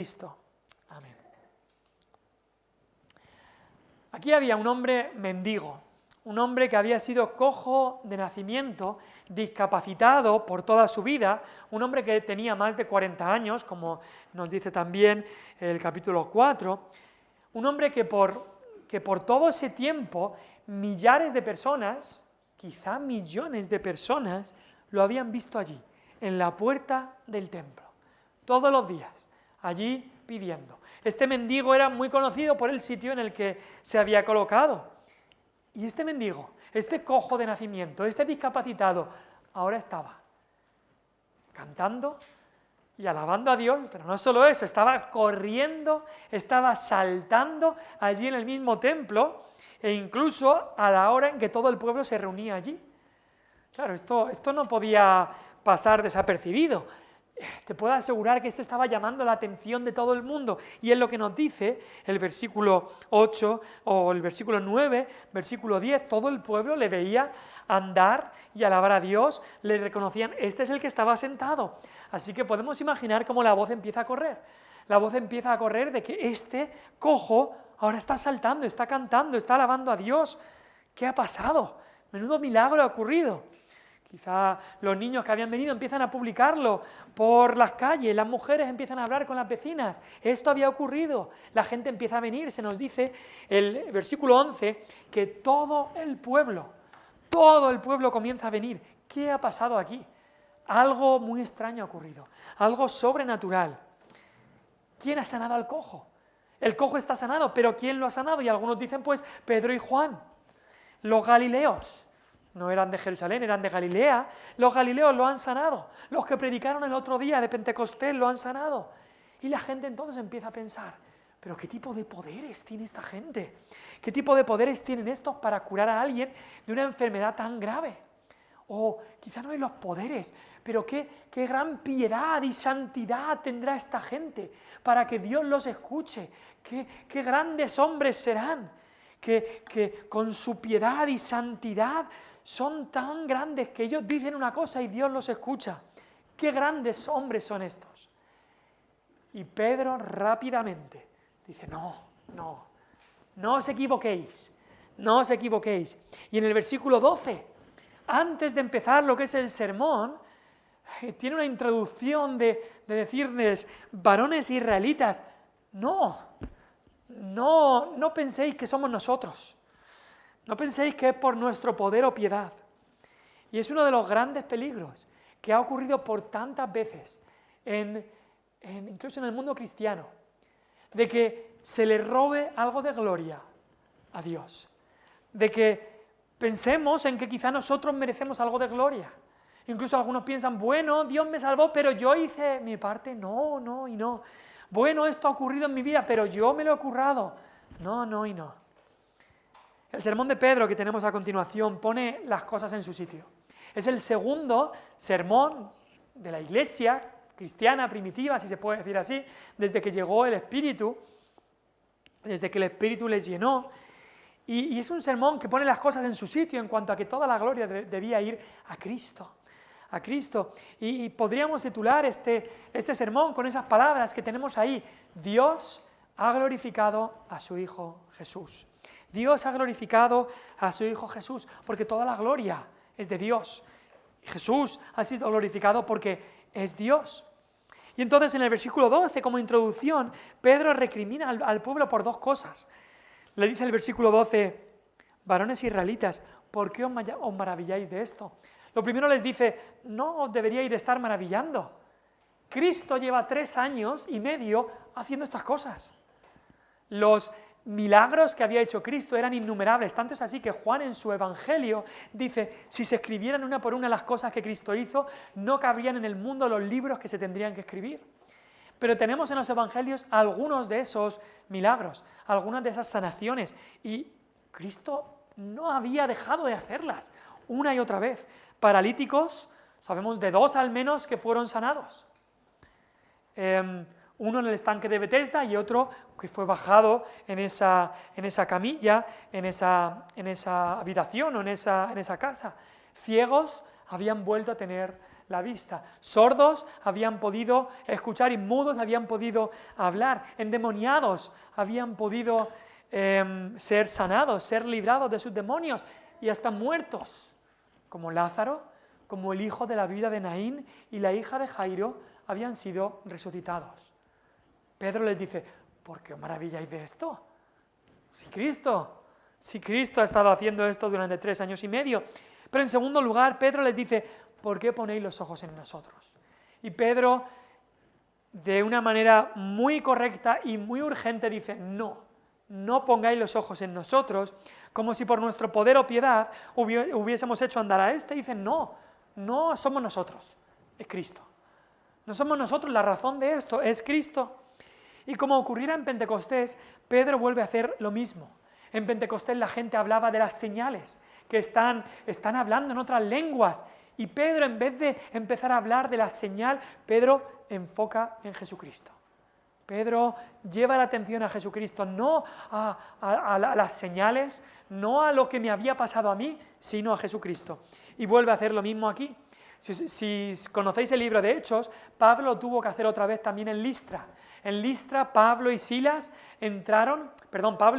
Cristo. Amén. Aquí había un hombre mendigo, un hombre que había sido cojo de nacimiento, discapacitado por toda su vida, un hombre que tenía más de 40 años, como nos dice también el capítulo 4, un hombre que por todo ese tiempo millares de personas, quizá millones de personas, lo habían visto allí, en la puerta del templo, todos los días, allí pidiendo. Este mendigo era muy conocido por el sitio en el que se había colocado. Y este mendigo, este cojo de nacimiento, este discapacitado, ahora estaba cantando y alabando a Dios, pero no solo eso, estaba corriendo, estaba saltando allí en el mismo templo e incluso a la hora en que todo el pueblo se reunía allí. Claro, esto no podía pasar desapercibido. Te puedo asegurar que esto estaba llamando la atención de todo el mundo, y es lo que nos dice el versículo 8 o el versículo 9, versículo 10, todo el pueblo le veía andar y alabar a Dios, le reconocían, este es el que estaba sentado. Así que podemos imaginar cómo la voz empieza a correr. La voz empieza a correr de que este cojo ahora está saltando, está cantando, está alabando a Dios. ¿Qué ha pasado? Menudo milagro ha ocurrido. Quizá los niños que habían venido empiezan a publicarlo por las calles, las mujeres empiezan a hablar con las vecinas. Esto había ocurrido, la gente empieza a venir, se nos dice el versículo 11 que todo el pueblo comienza a venir. ¿Qué ha pasado aquí? Algo muy extraño ha ocurrido, algo sobrenatural. ¿Quién ha sanado al cojo? El cojo está sanado, pero ¿quién lo ha sanado? Y algunos dicen, pues, Pedro y Juan, los galileos. No eran de Jerusalén, eran de Galilea. Los galileos lo han sanado. Los que predicaron el otro día de Pentecostés lo han sanado. Y la gente entonces empieza a pensar, ¿pero qué tipo de poderes tiene esta gente? ¿Qué tipo de poderes tienen estos para curar a alguien de una enfermedad tan grave? O quizá no hay los poderes, pero qué gran piedad y santidad tendrá esta gente para que Dios los escuche. Qué grandes hombres serán, que con su piedad y santidad son tan grandes que ellos dicen una cosa y Dios los escucha. ¡Qué grandes hombres son estos! Y Pedro rápidamente dice, no os equivoquéis, no os equivoquéis. Y en el versículo 12, antes de empezar lo que es el sermón, tiene una introducción de decirles, varones israelitas, no penséis que somos nosotros. No penséis que es por nuestro poder o piedad. Y es uno de los grandes peligros que ha ocurrido por tantas veces, incluso en el mundo cristiano, de que se le robe algo de gloria a Dios, de que pensemos en que quizá nosotros merecemos algo de gloria. Incluso algunos piensan, bueno, Dios me salvó, pero yo hice mi parte. No y no. Bueno, esto ha ocurrido en mi vida, pero yo me lo he currado. No y no. El sermón de Pedro que tenemos a continuación pone las cosas en su sitio. Es el segundo sermón de la iglesia cristiana primitiva, si se puede decir así, desde que llegó el Espíritu, desde que el Espíritu les llenó. Y es un sermón que pone las cosas en su sitio en cuanto a que toda la gloria debía ir a Cristo. A Cristo. Y podríamos titular este sermón con esas palabras que tenemos ahí. Dios ha glorificado a su Hijo Jesús. Dios ha glorificado a su Hijo Jesús, porque toda la gloria es de Dios. Jesús ha sido glorificado porque es Dios. Y entonces en el versículo 12, como introducción, Pedro recrimina al pueblo por dos cosas. Le dice el versículo 12, varones israelitas, ¿por qué os maravilláis de esto? Lo primero les dice, no os deberíais de estar maravillando. Cristo lleva 3 años y medio haciendo estas cosas. Los milagros que había hecho Cristo eran innumerables, tanto es así que Juan en su Evangelio dice, si se escribieran una por una las cosas que Cristo hizo, no cabrían en el mundo los libros que se tendrían que escribir. Pero tenemos en los Evangelios algunos de esos milagros, algunas de esas sanaciones, y Cristo no había dejado de hacerlas una y otra vez. Paralíticos, sabemos de 2 al menos que fueron sanados. Uno en el estanque de Betesda y otro que fue bajado en esa camilla, en esa habitación o en esa casa. Ciegos habían vuelto a tener la vista. Sordos habían podido escuchar y mudos habían podido hablar. Endemoniados habían podido ser sanados, ser librados de sus demonios y hasta muertos, como Lázaro, como el hijo de la viuda de Naín y la hija de Jairo habían sido resucitados. Pedro les dice, ¿por qué os maravilláis de esto? Si Cristo ha estado haciendo esto durante 3 años y medio. Pero en segundo lugar, Pedro les dice, ¿por qué ponéis los ojos en nosotros? Y Pedro, de una manera muy correcta y muy urgente, dice, no pongáis los ojos en nosotros, como si por nuestro poder o piedad hubiésemos hecho andar a este. Dicen, no somos nosotros, es Cristo. No somos nosotros, la razón de esto es Cristo. Y como ocurriera en Pentecostés, Pedro vuelve a hacer lo mismo. En Pentecostés la gente hablaba de las señales, que están hablando en otras lenguas. Y Pedro, en vez de empezar a hablar de la señal, Pedro enfoca en Jesucristo. Pedro lleva la atención a Jesucristo, no a las señales, no a lo que me había pasado a mí, sino a Jesucristo. Y vuelve a hacer lo mismo aquí. Si conocéis el libro de Hechos, Pablo tuvo que hacer otra vez también en Listra. En Listra, Pablo y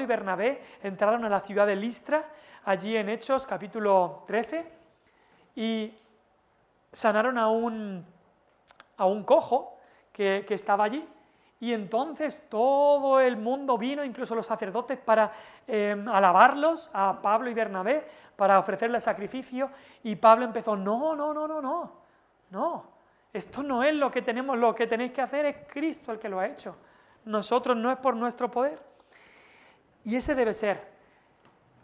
Bernabé entraron a la ciudad de Listra, allí en Hechos, capítulo 13, y sanaron a un cojo que estaba allí. Y entonces todo el mundo vino, incluso los sacerdotes, para alabarlos a Pablo y Bernabé, para ofrecerles sacrificio. Y Pablo empezó, no. Esto no es lo que tenemos, lo que tenéis que hacer es Cristo el que lo ha hecho. Nosotros no es por nuestro poder. Y ese debe ser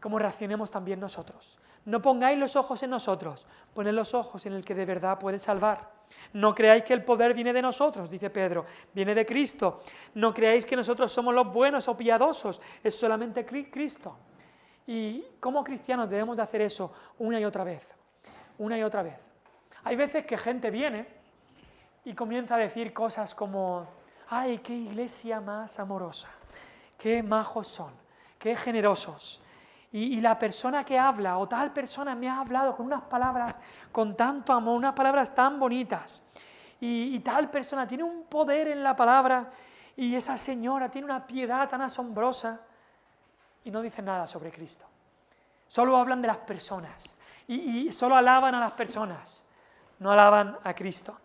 como reaccionemos también nosotros. No pongáis los ojos en nosotros, poned los ojos en el que de verdad puede salvar. No creáis que el poder viene de nosotros, dice Pedro, viene de Cristo. No creáis que nosotros somos los buenos o piadosos, es solamente Cristo. Y como cristianos debemos de hacer eso una y otra vez. Hay veces que gente viene y comienza a decir cosas como, ¡ay, qué iglesia más amorosa! ¡Qué majos son! ¡Qué generosos! Y la persona que habla, o tal persona me ha hablado con unas palabras con tanto amor, unas palabras tan bonitas, y tal persona tiene un poder en la palabra, y esa señora tiene una piedad tan asombrosa, y no dicen nada sobre Cristo. Solo hablan de las personas, y solo alaban a las personas, no alaban a Cristo.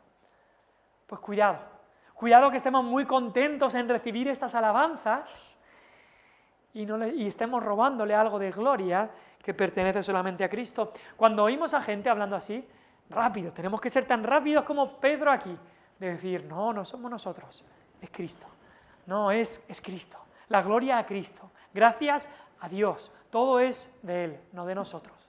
Pues cuidado que estemos muy contentos en recibir estas alabanzas, y estemos robándole algo de gloria que pertenece solamente a Cristo. Cuando oímos a gente hablando así, rápido, tenemos que ser tan rápidos como Pedro aquí, de decir, no somos nosotros, es Cristo. No, es Cristo. La gloria a Cristo. Gracias a Dios. Todo es de Él, no de nosotros.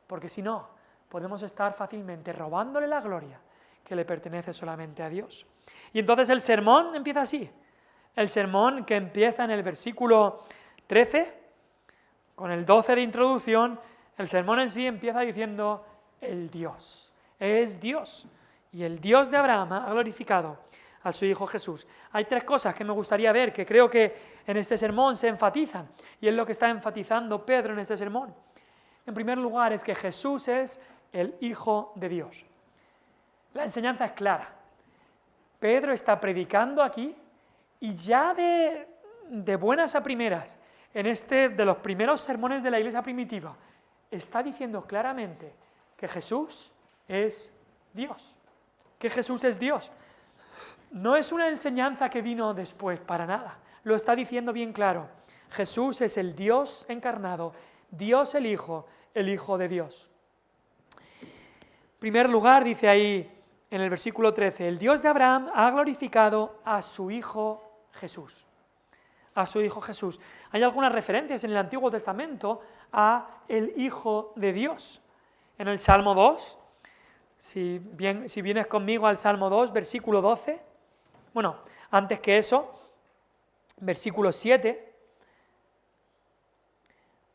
Porque si no, podemos estar fácilmente robándole la gloria que le pertenece solamente a Dios. Y entonces el sermón empieza así. El sermón que empieza en el versículo 13, con el 12 de introducción, el sermón en sí empieza diciendo el Dios, es Dios, y el Dios de Abraham ha glorificado a su Hijo Jesús. Hay 3 cosas que me gustaría ver, que creo que en este sermón se enfatizan, y es lo que está enfatizando Pedro en este sermón. En primer lugar, es que Jesús es el Hijo de Dios. La enseñanza es clara. Pedro está predicando aquí, y ya de buenas a primeras, en este de los primeros sermones de la iglesia primitiva, está diciendo claramente que Jesús es Dios, que Jesús es Dios. No es una enseñanza que vino después, para nada, lo está diciendo bien claro. Jesús es el Dios encarnado, Dios el Hijo de Dios. En primer lugar, dice ahí en el versículo 13, el Dios de Abraham ha glorificado a su Hijo Jesús. A su Hijo Jesús. Hay algunas referencias en el Antiguo Testamento a el Hijo de Dios. En el Salmo 2, si vienes conmigo al Salmo 2, versículo 12, bueno, antes que eso, versículo 7,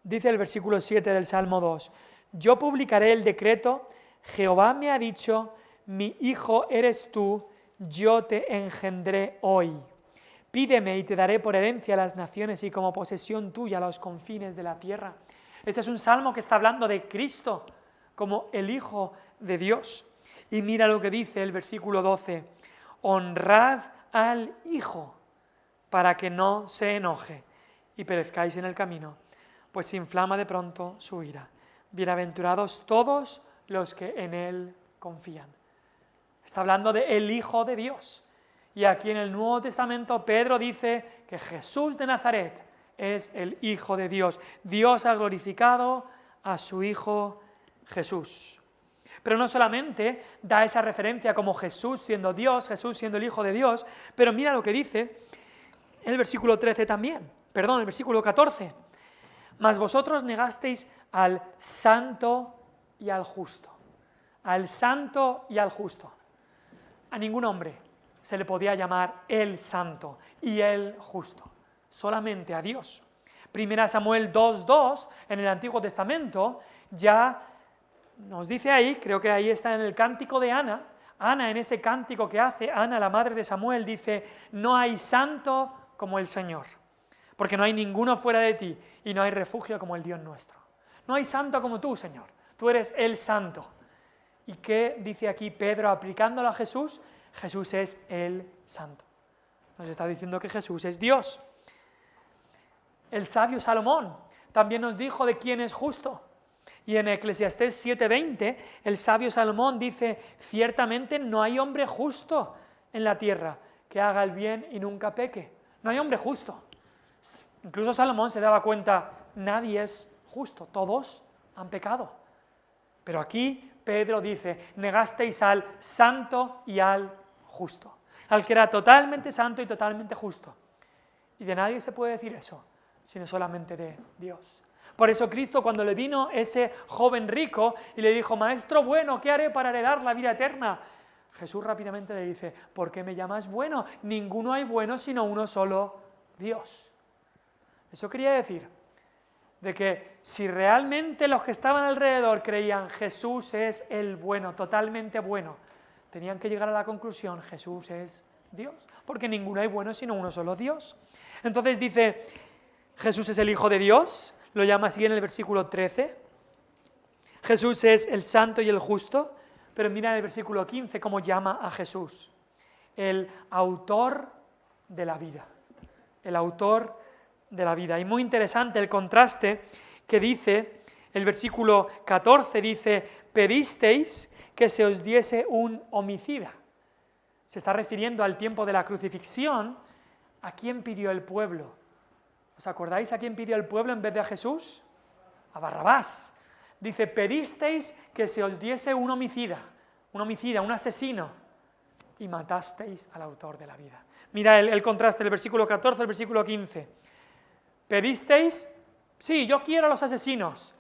dice el versículo 7 del Salmo 2, yo publicaré el decreto, Jehová me ha dicho, mi hijo eres tú, yo te engendré hoy. Pídeme y te daré por herencia a las naciones y como posesión tuya los confines de la tierra. Este es un salmo que está hablando de Cristo como el Hijo de Dios. Y mira lo que dice el versículo 12, honrad al Hijo para que no se enoje y perezcáis en el camino, pues se inflama de pronto su ira. Bienaventurados todos los que en Él confían. Está hablando de el Hijo de Dios. Y aquí en el Nuevo Testamento Pedro dice que Jesús de Nazaret es el Hijo de Dios. Dios ha glorificado a su Hijo Jesús. Pero no solamente da esa referencia como Jesús siendo Dios, Jesús siendo el Hijo de Dios, pero mira lo que dice el versículo 13 también, el versículo 14. Mas vosotros negasteis al santo y al justo. Al santo y al justo. A ningún hombre se le podía llamar el santo y el justo, solamente a Dios. 1 Samuel 2:2 en el Antiguo Testamento ya nos dice ahí, creo que ahí está en el cántico de Ana, en ese cántico que hace, Ana, la madre de Samuel, dice, no hay santo como el Señor, porque no hay ninguno fuera de ti y no hay refugio como el Dios nuestro. No hay santo como tú, Señor, tú eres el santo. ¿Y qué dice aquí Pedro aplicándolo a Jesús? Jesús es el santo. Nos está diciendo que Jesús es Dios. El sabio Salomón también nos dijo de quién es justo. Y en Eclesiastés 7:20, el sabio Salomón dice, ciertamente no hay hombre justo en la tierra que haga el bien y nunca peque. No hay hombre justo. Incluso Salomón se daba cuenta, nadie es justo, todos han pecado. Pero aquí Pedro dice, negasteis al santo y al justo, al que era totalmente santo y totalmente justo. Y de nadie se puede decir eso, sino solamente de Dios. Por eso Cristo, cuando le vino ese joven rico y le dijo, maestro bueno, ¿qué haré para heredar la vida eterna? Jesús rápidamente le dice, ¿por qué me llamas bueno? Ninguno hay bueno sino uno solo, Dios. Eso quería decir de que si realmente los que estaban alrededor creían Jesús es el bueno, totalmente bueno, tenían que llegar a la conclusión, Jesús es Dios, porque ninguno hay bueno sino uno solo, Dios. Entonces dice, Jesús es el Hijo de Dios, lo llama así en el versículo 13, Jesús es el santo y el justo, pero mira en el versículo 15 cómo llama a Jesús, el autor de la vida, el autor de la vida. Y muy interesante el contraste que dice, el versículo 14 dice, pedisteis que se os diese un homicida. Se está refiriendo al tiempo de la crucifixión. ¿A quién pidió el pueblo? ¿Os acordáis a quién pidió el pueblo en vez de a Jesús? A Barrabás. Dice, pedisteis que se os diese un homicida, un asesino, y matasteis al autor de la vida. Mira el contraste, el versículo 14, el versículo 15. Pedisteis, sí, yo quiero a los asesinos,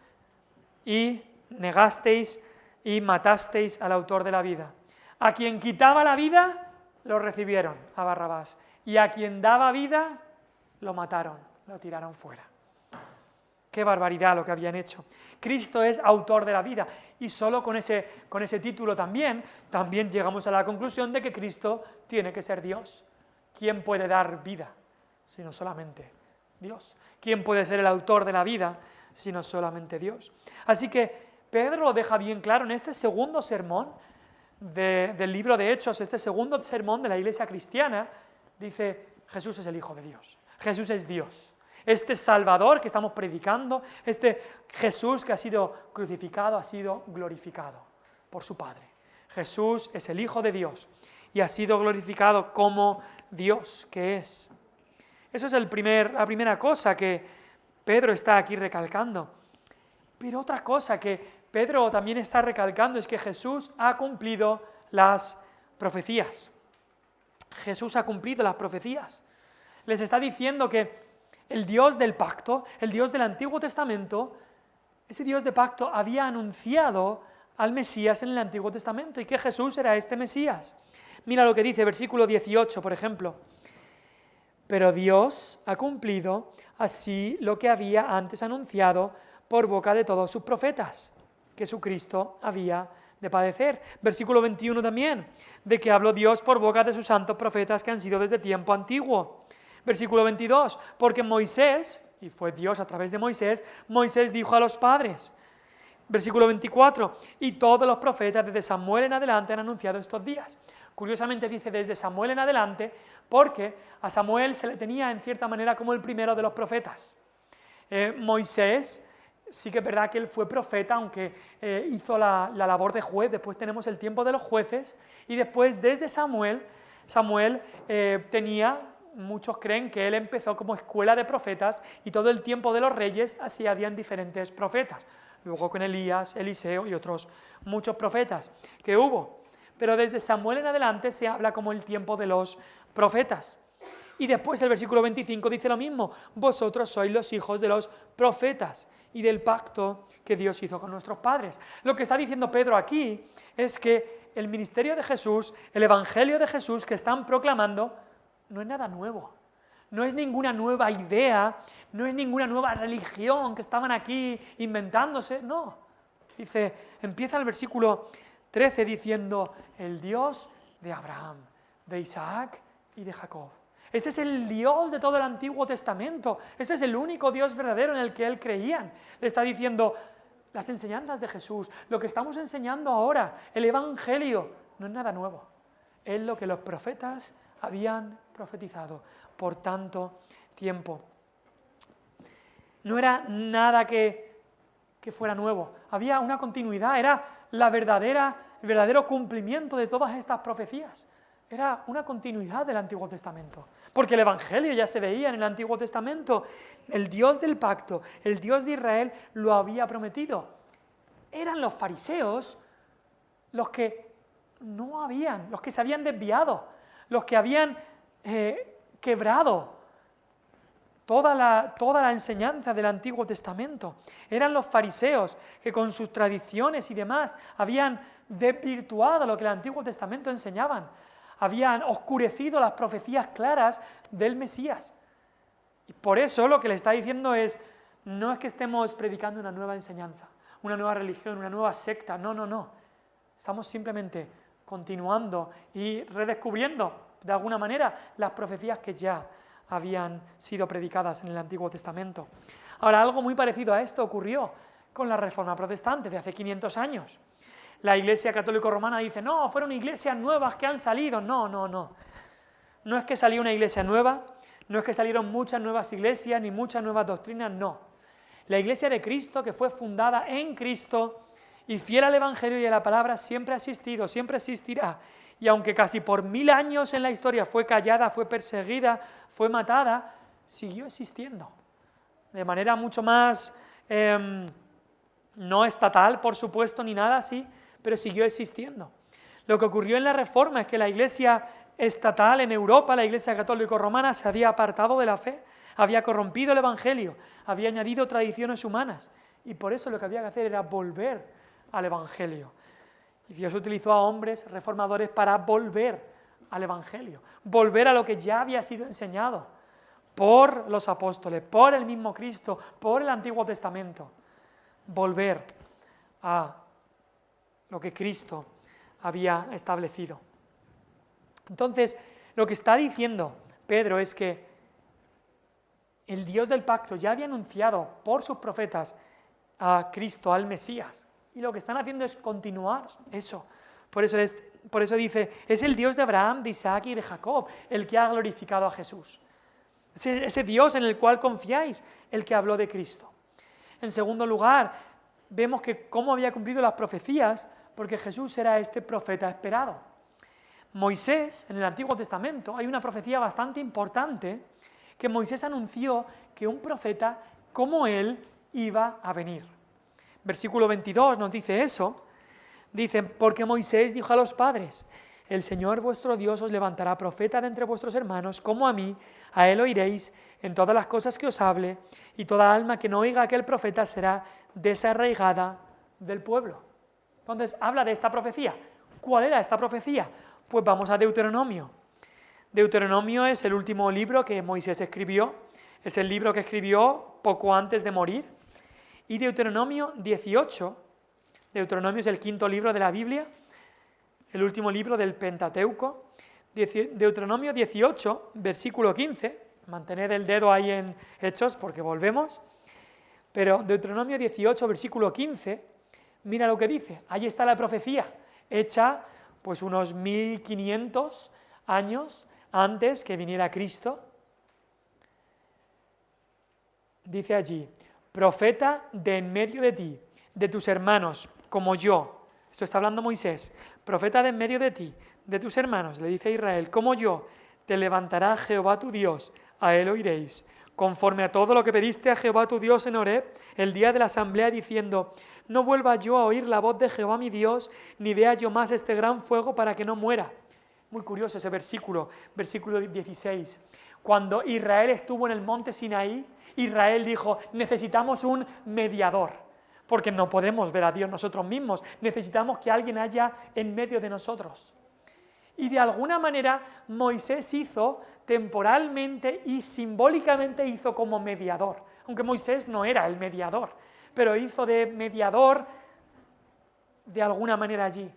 y negasteis y matasteis al autor de la vida. A quien quitaba la vida, lo recibieron, a Barrabás, y a quien daba vida, lo mataron, lo tiraron fuera. Qué barbaridad lo que habían hecho. Cristo es autor de la vida, y solo con ese título también llegamos a la conclusión de que Cristo tiene que ser Dios. ¿Quién puede dar vida? Sino solamente Dios. ¿Quién puede ser el autor de la vida sino solamente Dios? Así que Pedro lo deja bien claro en este segundo sermón del libro de Hechos, este segundo sermón de la iglesia cristiana, dice, Jesús es el Hijo de Dios, Jesús es Dios. Este Salvador que estamos predicando, este Jesús que ha sido crucificado, ha sido glorificado por su Padre. Jesús es el Hijo de Dios y ha sido glorificado como Dios que es. Eso es la primera cosa que Pedro está aquí recalcando. Pero otra cosa que Pedro también está recalcando es que Jesús ha cumplido las profecías. Jesús ha cumplido las profecías. Les está diciendo que el Dios del pacto, el Dios del Antiguo Testamento, ese Dios de pacto había anunciado al Mesías en el Antiguo Testamento y que Jesús era este Mesías. Mira lo que dice, versículo 18, por ejemplo. Pero Dios ha cumplido así lo que había antes anunciado por boca de todos sus profetas, que su Cristo había de padecer. Versículo 21 también, de que habló Dios por boca de sus santos profetas que han sido desde tiempo antiguo. Versículo 22, porque Moisés, y fue Dios a través de Moisés, Moisés dijo a los padres, Versículo 24, y todos los profetas desde Samuel en adelante han anunciado estos días. Curiosamente dice desde Samuel en adelante, porque a Samuel se le tenía en cierta manera como el primero de los profetas. Moisés, sí que es verdad que él fue profeta, aunque hizo la labor de juez. Después tenemos el tiempo de los jueces, y después desde Samuel tenía, muchos creen que él empezó como escuela de profetas, y todo el tiempo de los reyes así habían diferentes profetas. Luego con Elías, Eliseo y otros muchos profetas que hubo. Pero desde Samuel en adelante se habla como el tiempo de los profetas. Y después el versículo 25 dice lo mismo: vosotros sois los hijos de los profetas y del pacto que Dios hizo con nuestros padres. Lo que está diciendo Pedro aquí es que el ministerio de Jesús, el evangelio de Jesús que están proclamando, no es nada nuevo. No es ninguna nueva idea, no es ninguna nueva religión que estaban aquí inventándose, no. Dice, empieza el versículo 13 diciendo, el Dios de Abraham, de Isaac y de Jacob. Este es el Dios de todo el Antiguo Testamento, este es el único Dios verdadero en el que él creían. Le está diciendo, las enseñanzas de Jesús, lo que estamos enseñando ahora, el Evangelio, no es nada nuevo. Es lo que los profetas habían profetizado por tanto tiempo. No era nada que fuera nuevo, había una continuidad, era el verdadero cumplimiento de todas estas profecías. Era una continuidad del Antiguo Testamento, porque el Evangelio ya se veía en el Antiguo Testamento. El Dios del pacto, el Dios de Israel lo había prometido. Eran los fariseos los que los que se habían desviado, los que habían quebrado toda la enseñanza del Antiguo Testamento. Eran los fariseos que con sus tradiciones y demás habían desvirtuado lo que el Antiguo Testamento enseñaban. Habían oscurecido las profecías claras del Mesías. Y por eso lo que le está diciendo es, no es que estemos predicando una nueva enseñanza, una nueva religión, una nueva secta, no. Estamos simplemente continuando y redescubriendo de alguna manera las profecías que ya habían sido predicadas en el Antiguo Testamento. Ahora, algo muy parecido a esto ocurrió con la Reforma Protestante de hace 500 años. La Iglesia Católico-Romana dice, no, fueron iglesias nuevas que han salido. No. No es que salió una iglesia nueva, no es que salieron muchas nuevas iglesias ni muchas nuevas doctrinas, no. La Iglesia de Cristo, que fue fundada en Cristo y fiel al Evangelio y a la palabra, siempre ha existido, siempre existirá. Y aunque casi por 1000 años en la historia fue callada, fue perseguida, fue matada, siguió existiendo. De manera mucho más no estatal, por supuesto, ni nada así, pero siguió existiendo. Lo que ocurrió en la Reforma es que la Iglesia estatal en Europa, la Iglesia católico-romana, se había apartado de la fe, había corrompido el Evangelio, había añadido tradiciones humanas, y por eso lo que había que hacer era volver al Evangelio. Y Dios utilizó a hombres reformadores para volver al Evangelio, volver a lo que ya había sido enseñado por los apóstoles, por el mismo Cristo, por el Antiguo Testamento. Volver a lo que Cristo había establecido. Entonces, lo que está diciendo Pedro es que el Dios del pacto ya había anunciado por sus profetas a Cristo, al Mesías, y lo que están haciendo es continuar eso. Por eso dice, es el Dios de Abraham, de Isaac y de Jacob el que ha glorificado a Jesús. Ese Dios en el cual confiáis, el que habló de Cristo. En segundo lugar, vemos que cómo había cumplido las profecías, porque Jesús era este profeta esperado. Moisés, en el Antiguo Testamento, hay una profecía bastante importante que Moisés anunció que un profeta como él iba a venir. Versículo 22 nos dice eso. Dice, porque Moisés dijo a los padres, el Señor vuestro Dios os levantará profeta de entre vuestros hermanos, como a mí, a él oiréis en todas las cosas que os hable, y toda alma que no oiga a aquel profeta será desarraigada del pueblo. Entonces, habla de esta profecía. ¿Cuál era esta profecía? Pues vamos a Deuteronomio. Deuteronomio es el último libro que Moisés escribió, es el libro que escribió poco antes de morir. Y Deuteronomio 18, Deuteronomio es el quinto libro de la Biblia, el último libro del Pentateuco. Deuteronomio 18, versículo 15, mantened el dedo ahí en Hechos porque volvemos, pero Deuteronomio 18, versículo 15, Mira lo que dice, ahí está la profecía, hecha pues unos 1500 años antes que viniera Cristo. Dice allí, profeta de en medio de ti, de tus hermanos, como yo. Esto está hablando Moisés. Profeta de en medio de ti, de tus hermanos, le dice a Israel, como yo, te levantará Jehová tu Dios, a él oiréis, conforme a todo lo que pediste a Jehová tu Dios en Horeb, el día de la asamblea, diciendo, no vuelva yo a oír la voz de Jehová mi Dios, ni vea yo más este gran fuego para que no muera. Muy curioso ese versículo 16. Cuando Israel estuvo en el monte Sinaí, Israel dijo, necesitamos un mediador, porque no podemos ver a Dios nosotros mismos, necesitamos que alguien haya en medio de nosotros. Y de alguna manera Moisés hizo temporalmente y simbólicamente hizo como mediador, aunque Moisés no era el mediador, pero hizo de mediador de alguna manera allí.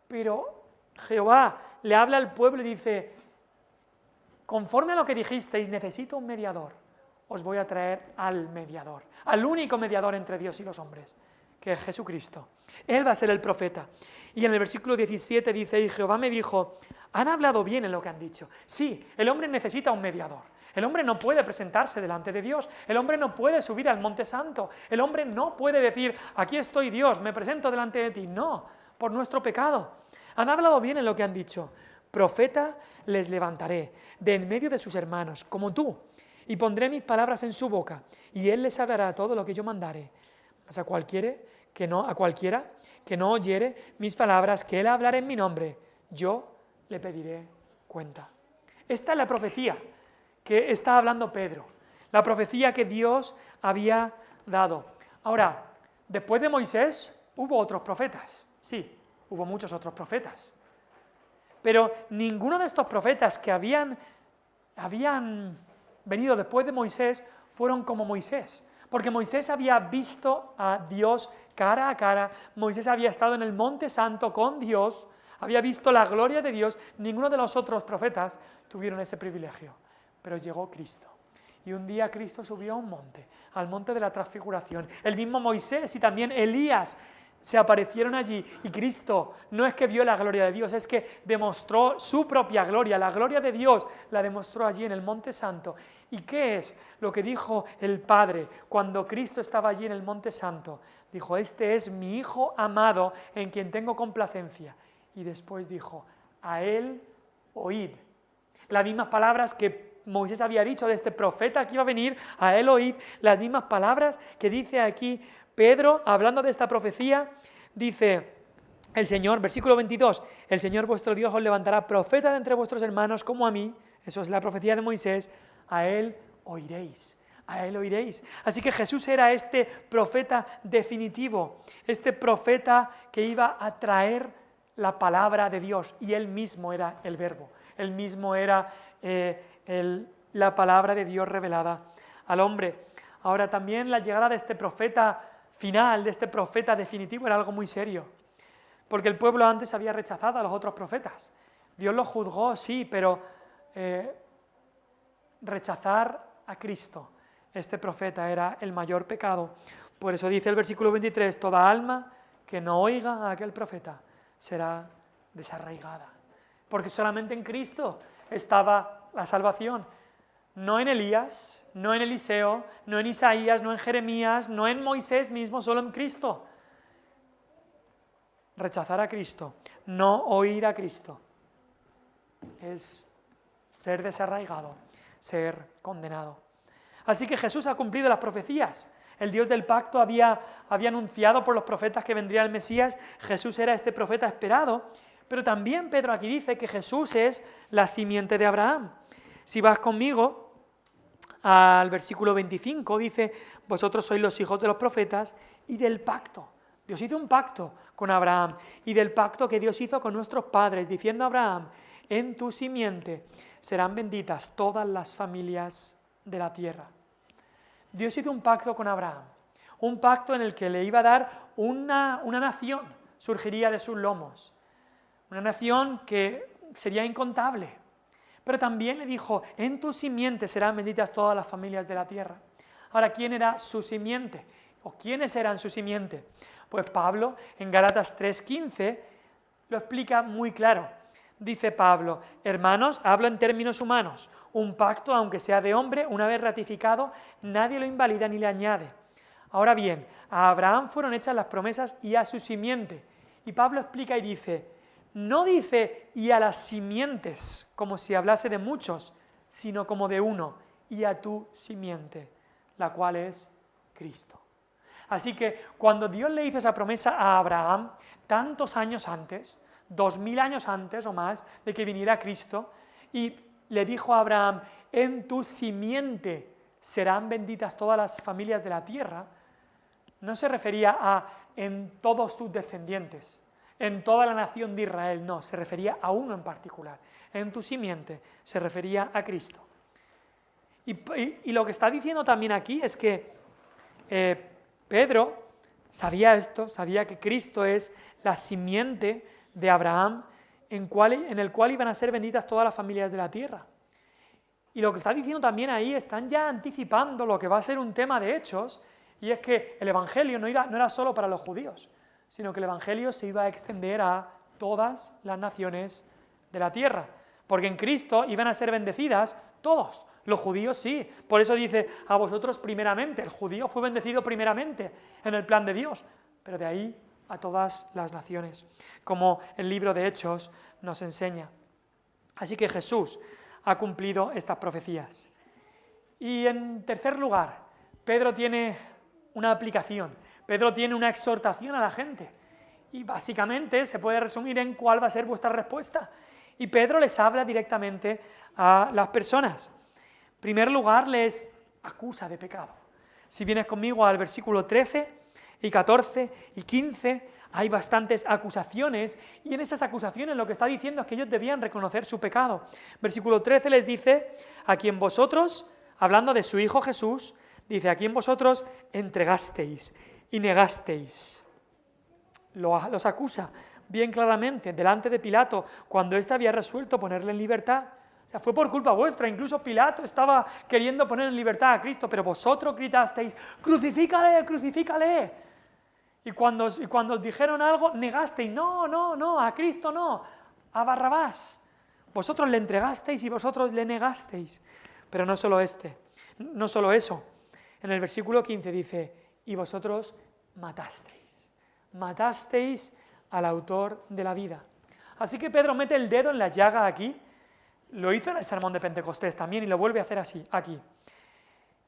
Pero Jehová le habla al pueblo y dice, conforme a lo que dijisteis, necesito un mediador, os voy a traer al mediador, al único mediador entre Dios y los hombres, que es Jesucristo. Él va a ser el profeta. Y en el versículo 17 dice, y Jehová me dijo, han hablado bien en lo que han dicho. Sí, el hombre necesita un mediador. El hombre no puede presentarse delante de Dios. El hombre no puede subir al monte santo. El hombre no puede decir, aquí estoy Dios, me presento delante de ti. No, por nuestro pecado. Han hablado bien en lo que han dicho. Profeta les levantaré de en medio de sus hermanos, como tú, y pondré mis palabras en su boca, y él les hablará todo lo que yo mandare. Mas a cualquiera que no oyere mis palabras, que él hablará en mi nombre, yo le pediré cuenta. Esta es la profecía que está hablando Pedro, la profecía que Dios había dado. Ahora, después de Moisés hubo otros profetas, sí, hubo muchos otros profetas, pero ninguno de estos profetas que habían venido después de Moisés fueron como Moisés, porque Moisés había visto a Dios cara a cara, Moisés había estado en el monte santo con Dios, había visto la gloria de Dios. Ninguno de los otros profetas tuvieron ese privilegio, pero llegó Cristo. Y un día Cristo subió a un monte, al monte de la transfiguración. El mismo Moisés y también Elías se aparecieron allí, y Cristo no es que vio la gloria de Dios, es que demostró su propia gloria, la gloria de Dios la demostró allí en el Monte Santo. ¿Y qué es lo que dijo el Padre cuando Cristo estaba allí en el Monte Santo? Dijo, este es mi Hijo amado en quien tengo complacencia. Y después dijo, a él oíd. Las mismas palabras que Moisés había dicho de este profeta que iba a venir, a él oíd, las mismas palabras que dice aquí Pedro, hablando de esta profecía, dice el Señor, versículo 22, el Señor vuestro Dios os levantará profeta de entre vuestros hermanos como a mí, eso es la profecía de Moisés, a él oiréis, a él oiréis. Así que Jesús era este profeta definitivo, este profeta que iba a traer la palabra de Dios, y él mismo era el verbo, él mismo era la palabra de Dios revelada al hombre. Ahora también la llegada de este profeta final, de este profeta definitivo, era algo muy serio, porque el pueblo antes había rechazado a los otros profetas. Dios los juzgó, sí, pero rechazar a Cristo, este profeta, era el mayor pecado. Por eso dice el versículo 23, toda alma que no oiga a aquel profeta será desarraigada, porque solamente en Cristo estaba la salvación, no en Elías, no en Eliseo, no en Isaías, no en Jeremías, no en Moisés mismo, solo en Cristo. Rechazar a Cristo, no oír a Cristo, es ser desarraigado, ser condenado. Así que Jesús ha cumplido las profecías. El Dios del pacto había anunciado por los profetas que vendría el Mesías. Jesús era este profeta esperado, pero también Pedro aquí dice que Jesús es la simiente de Abraham. Si vas conmigo al versículo 25, dice, vosotros sois los hijos de los profetas y del pacto. Dios hizo un pacto con Abraham, y del pacto que Dios hizo con nuestros padres, diciendo a Abraham, en tu simiente serán benditas todas las familias de la tierra. Dios hizo un pacto con Abraham, un pacto en el que le iba a dar una nación, surgiría de sus lomos, una nación que sería incontable. Pero también le dijo, en tu simiente serán benditas todas las familias de la tierra. Ahora, ¿quién era su simiente? ¿O quiénes eran su simiente? Pues Pablo en Gálatas 3:15 lo explica muy claro. Dice Pablo: hermanos, hablo en términos humanos, un pacto, aunque sea de hombre, una vez ratificado, nadie lo invalida ni le añade. Ahora bien, a Abraham fueron hechas las promesas y a su simiente. Y Pablo explica y dice, no dice y a las simientes, como si hablase de muchos, sino como de uno, y a tu simiente, la cual es Cristo. Así que cuando Dios le hizo esa promesa a Abraham, tantos años antes, 2000 años antes o más de que viniera Cristo, y le dijo a Abraham, en tu simiente serán benditas todas las familias de la tierra, no se refería a en todos tus descendientes, en toda la nación de Israel, no, se refería a uno en particular. En tu simiente se refería a Cristo. Y lo que está diciendo también aquí es que Pedro sabía esto, sabía que Cristo es la simiente de Abraham, en el cual iban a ser benditas todas las familias de la tierra. Y lo que está diciendo también ahí, están ya anticipando lo que va a ser un tema de Hechos, y es que el Evangelio no era solo para los judíos, sino que el Evangelio se iba a extender a todas las naciones de la tierra, porque en Cristo iban a ser bendecidas todos. Los judíos sí, por eso dice a vosotros primeramente, el judío fue bendecido primeramente en el plan de Dios, pero de ahí a todas las naciones, como el libro de Hechos nos enseña. Así que Jesús ha cumplido estas profecías. Y en tercer lugar, Pedro tiene una aplicación, Pedro tiene una exhortación a la gente, y básicamente se puede resumir en cuál va a ser vuestra respuesta. Y Pedro les habla directamente a las personas. En primer lugar, les acusa de pecado. Si vienes conmigo al versículo 13 y 14 y 15, hay bastantes acusaciones, y en esas acusaciones lo que está diciendo es que ellos debían reconocer su pecado. Versículo 13 les dice, a quien vosotros, hablando de su Hijo Jesús, dice, a quien vosotros entregasteis y negasteis. Los acusa bien claramente delante de Pilato, cuando éste había resuelto ponerle en libertad. O sea, fue por culpa vuestra, incluso Pilato estaba queriendo poner en libertad a Cristo, pero vosotros gritasteis, crucifícale, crucifícale. Y cuando os dijeron algo, negasteis, no, a Cristo no, a Barrabás. Vosotros le entregasteis y vosotros le negasteis. Pero no solo eso. En el versículo 15 dice, y vosotros matasteis al autor de la vida. Así que Pedro mete el dedo en la llaga aquí, lo hizo en el sermón de Pentecostés también y lo vuelve a hacer así, aquí.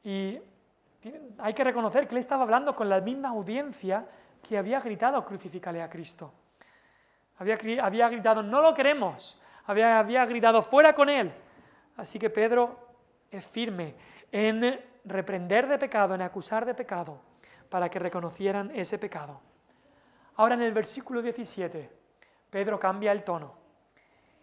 Y hay que reconocer que él estaba hablando con la misma audiencia que había gritado, crucifícale a Cristo. Había gritado, no lo queremos, había gritado, fuera con él. Así que Pedro es firme en reprender de pecado, en acusar de pecado, para que reconocieran ese pecado. Ahora en el versículo 17, Pedro cambia el tono.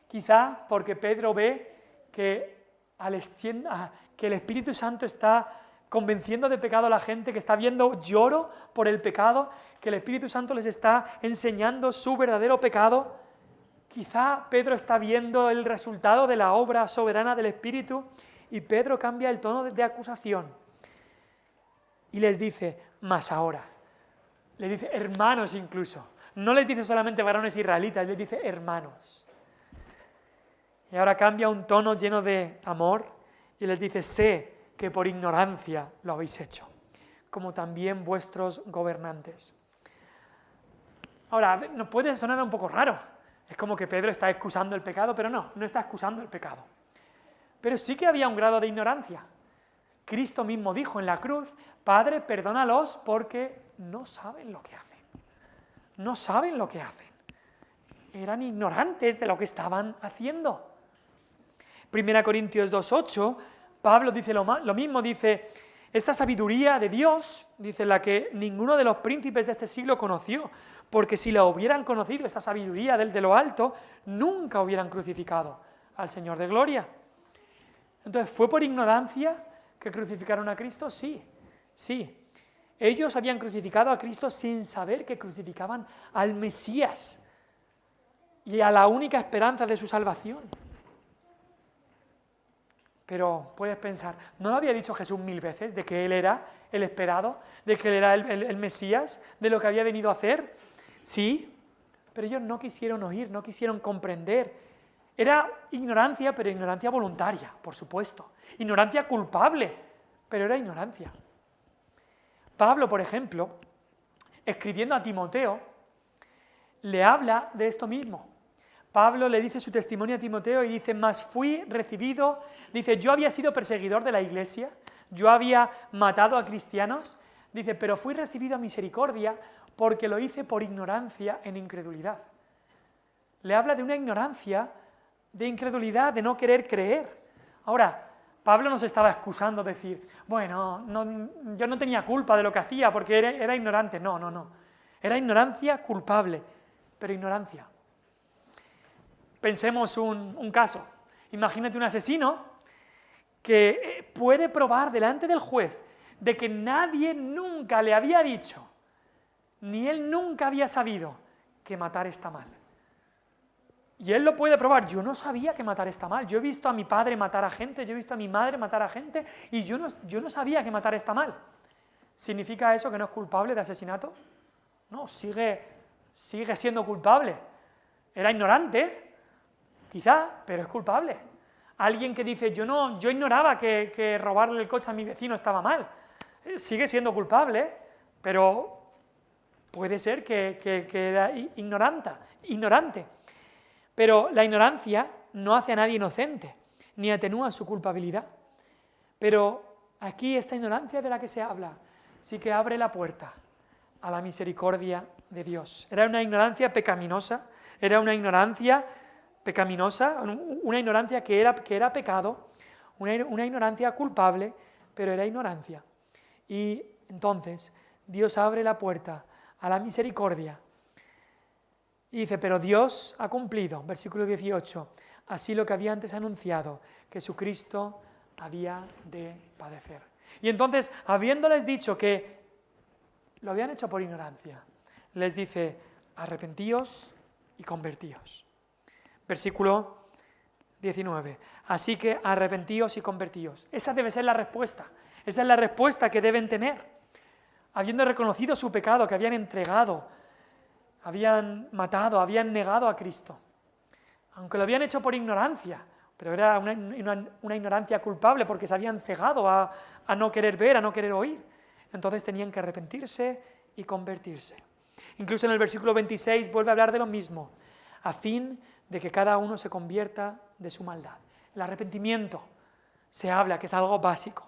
Quizá porque Pedro ve que el Espíritu Santo está convenciendo de pecado a la gente, que está viendo lloro por el pecado, que el Espíritu Santo les está enseñando su verdadero pecado. Quizá Pedro está viendo el resultado de la obra soberana del Espíritu y Pedro cambia el tono de acusación y les dice, más ahora. Le dice hermanos incluso. No les dice solamente varones israelitas, les dice hermanos. Y ahora cambia un tono lleno de amor y les dice, sé que por ignorancia lo habéis hecho, como también vuestros gobernantes. Ahora, nos puede sonar un poco raro. Es como que Pedro está excusando el pecado, pero no está excusando el pecado. Pero sí que había un grado de ignorancia. Cristo mismo dijo en la cruz, Padre, perdónalos porque no saben lo que hacen. No saben lo que hacen. Eran ignorantes de lo que estaban haciendo. 1 Corintios 2:8, Pablo dice lo mismo, dice, esta sabiduría de Dios, dice la que ninguno de los príncipes de este siglo conoció, porque si la hubieran conocido, esta sabiduría de lo alto, nunca hubieran crucificado al Señor de gloria. Entonces, ¿fue por ignorancia que crucificaron a Cristo? Sí. Ellos habían crucificado a Cristo sin saber que crucificaban al Mesías y a la única esperanza de su salvación. Pero puedes pensar, ¿no lo había dicho Jesús 1000 veces de que Él era el esperado, de que Él era el Mesías, de lo que había venido a hacer? Sí, pero ellos no quisieron oír, no quisieron comprender. Era ignorancia, pero ignorancia voluntaria, por supuesto. Ignorancia culpable, pero era ignorancia. Pablo, por ejemplo, escribiendo a Timoteo, le habla de esto mismo. Pablo le dice su testimonio a Timoteo y dice, mas fui recibido, dice, yo había sido perseguidor de la iglesia, yo había matado a cristianos, dice, pero fui recibido a misericordia porque lo hice por ignorancia en incredulidad. Le habla de una ignorancia, de incredulidad, de no querer creer. Ahora, Pablo no se estaba excusando, decir, bueno, yo no tenía culpa de lo que hacía porque era ignorante. No. Era ignorancia culpable, pero ignorancia. Pensemos un caso. Imagínate un asesino que puede probar delante del juez de que nadie nunca le había dicho, ni él nunca había sabido que matar está mal. Y él lo puede probar. Yo no sabía que matar está mal. Yo he visto a mi padre matar a gente, yo he visto a mi madre matar a gente y yo no sabía que matar está mal. ¿Significa eso que no es culpable de asesinato? No, sigue siendo culpable. Era ignorante, quizá, pero es culpable. Alguien que dice, yo ignoraba que robarle el coche a mi vecino estaba mal. Sigue siendo culpable, pero puede ser que era ignorante. Pero la ignorancia no hace a nadie inocente, ni atenúa su culpabilidad. Pero aquí esta ignorancia de la que se habla sí que abre la puerta a la misericordia de Dios. Era una ignorancia pecaminosa, una ignorancia que era pecado, una ignorancia culpable, pero era ignorancia. Y entonces Dios abre la puerta a la misericordia. Y dice, pero Dios ha cumplido, versículo 18, así lo que había antes anunciado, que Jesucristo había de padecer. Y entonces, habiéndoles dicho que lo habían hecho por ignorancia, les dice, arrepentíos y convertíos. Versículo 19, así que arrepentíos y convertíos. Esa debe ser la respuesta, esa es la respuesta que deben tener. Habiendo reconocido su pecado, que habían entregado, habían matado, habían negado a Cristo. Aunque lo habían hecho por ignorancia, pero era una ignorancia culpable porque se habían cegado a no querer ver, a no querer oír. Entonces tenían que arrepentirse y convertirse. Incluso en el versículo 26 vuelve a hablar de lo mismo, a fin de que cada uno se convierta de su maldad. El arrepentimiento se habla que es algo básico.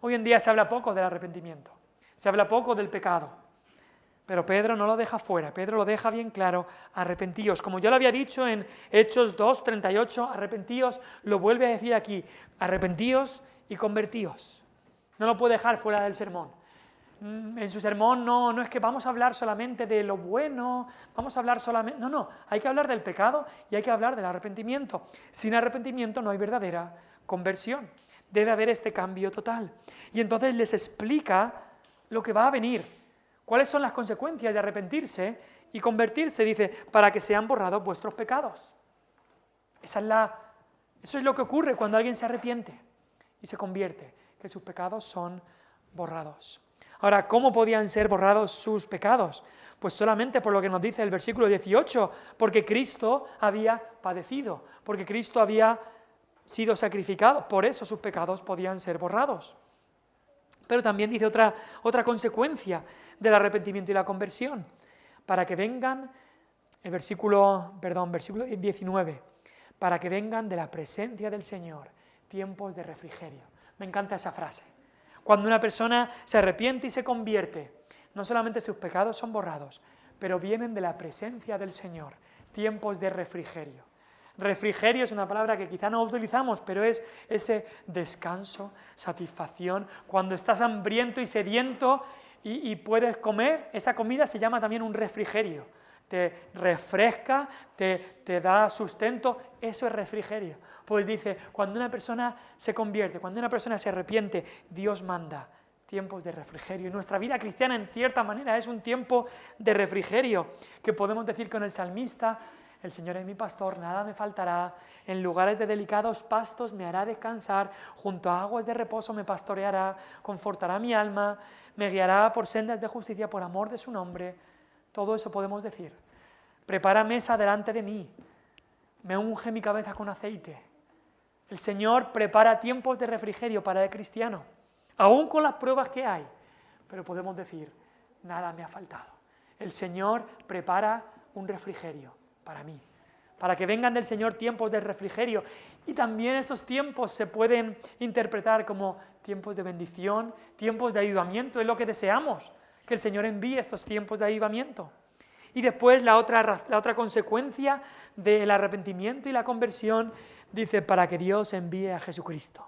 Hoy en día se habla poco del arrepentimiento, se habla poco del pecado. Pero Pedro no lo deja fuera, Pedro lo deja bien claro, arrepentíos. Como ya lo había dicho en Hechos 2:38, arrepentíos, lo vuelve a decir aquí, arrepentíos y convertíos. No lo puede dejar fuera del sermón. En su sermón no es que vamos a hablar solamente de lo bueno, vamos a hablar solamente... No, hay que hablar del pecado y hay que hablar del arrepentimiento. Sin arrepentimiento no hay verdadera conversión. Debe haber este cambio total. Y entonces les explica lo que va a venir. ¿Cuáles son las consecuencias de arrepentirse y convertirse? Dice, para que sean borrados vuestros pecados. Eso es lo que ocurre cuando alguien se arrepiente y se convierte, que sus pecados son borrados. Ahora, ¿cómo podían ser borrados sus pecados? Pues solamente por lo que nos dice el versículo 18, porque Cristo había padecido, porque Cristo había sido sacrificado, por eso sus pecados podían ser borrados. Pero también dice otra consecuencia del arrepentimiento y la conversión, para que vengan, versículo 19, para que vengan de la presencia del Señor tiempos de refrigerio. Me encanta esa frase. Cuando una persona se arrepiente y se convierte, no solamente sus pecados son borrados, pero vienen de la presencia del Señor, tiempos de refrigerio. Refrigerio es una palabra que quizá no utilizamos, pero es ese descanso, satisfacción. Cuando estás hambriento y sediento y puedes comer, esa comida se llama también un refrigerio. Te refresca, te da sustento, eso es refrigerio. Pues dice, cuando una persona se convierte, cuando una persona se arrepiente, Dios manda tiempos de refrigerio. Y nuestra vida cristiana, en cierta manera, es un tiempo de refrigerio, que podemos decir con el salmista, El Señor es mi pastor, nada me faltará. En lugares de delicados pastos me hará descansar, junto a aguas de reposo me pastoreará, confortará mi alma, me guiará por sendas de justicia por amor de su nombre. Todo eso podemos decir. Prepara mesa delante de mí, me unge mi cabeza con aceite. El Señor prepara tiempos de refrigerio para el cristiano, aún con las pruebas que hay, pero podemos decir, nada me ha faltado. El Señor prepara un refrigerio para mí, para que vengan del Señor tiempos de refrigerio. Y también estos tiempos se pueden interpretar como tiempos de bendición, tiempos de avivamiento, es lo que deseamos, que el Señor envíe estos tiempos de avivamiento. Y después la otra consecuencia del arrepentimiento y la conversión, dice, para que Dios envíe a Jesucristo,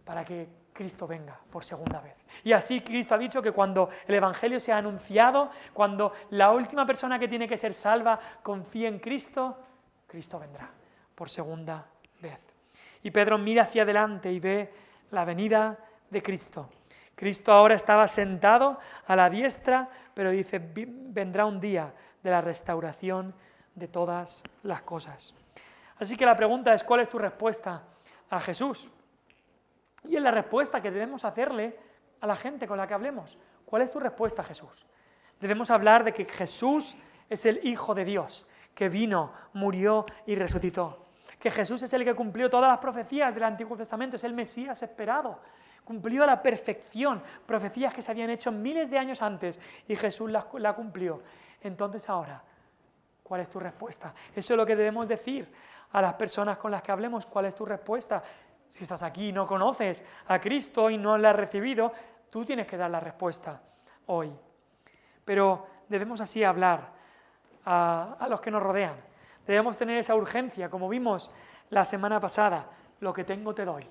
para que Cristo venga por segunda vez. Y así Cristo ha dicho que cuando el Evangelio sea anunciado, cuando la última persona que tiene que ser salva confíe en Cristo, Cristo vendrá por segunda vez. Y Pedro mira hacia adelante y ve la venida de Cristo. Cristo ahora estaba sentado a la diestra, pero dice, vendrá un día de la restauración de todas las cosas. Así que la pregunta es, ¿cuál es tu respuesta a Jesús? Y es la respuesta que debemos hacerle a la gente con la que hablemos. ¿Cuál es tu respuesta a Jesús? Debemos hablar de que Jesús es el Hijo de Dios, que vino, murió y resucitó. Que Jesús es el que cumplió todas las profecías del Antiguo Testamento, es el Mesías esperado. Cumplió a la perfección profecías que se habían hecho miles de años antes y Jesús la cumplió. Entonces ahora, ¿cuál es tu respuesta? Eso es lo que debemos decir a las personas con las que hablemos. ¿Cuál es tu respuesta? Si estás aquí y no conoces a Cristo y no la has recibido, tú tienes que dar la respuesta hoy. Pero debemos así hablar a los que nos rodean. Debemos tener esa urgencia, como vimos la semana pasada. Lo que tengo te doy.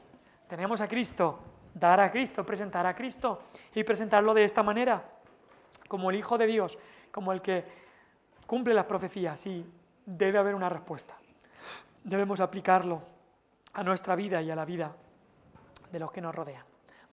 Tenemos a Cristo, dar a Cristo, presentar a Cristo y presentarlo de esta manera, como el Hijo de Dios, como el que cumple las profecías, y debe haber una respuesta. Debemos aplicarlo a nuestra vida y a la vida de los que nos rodean.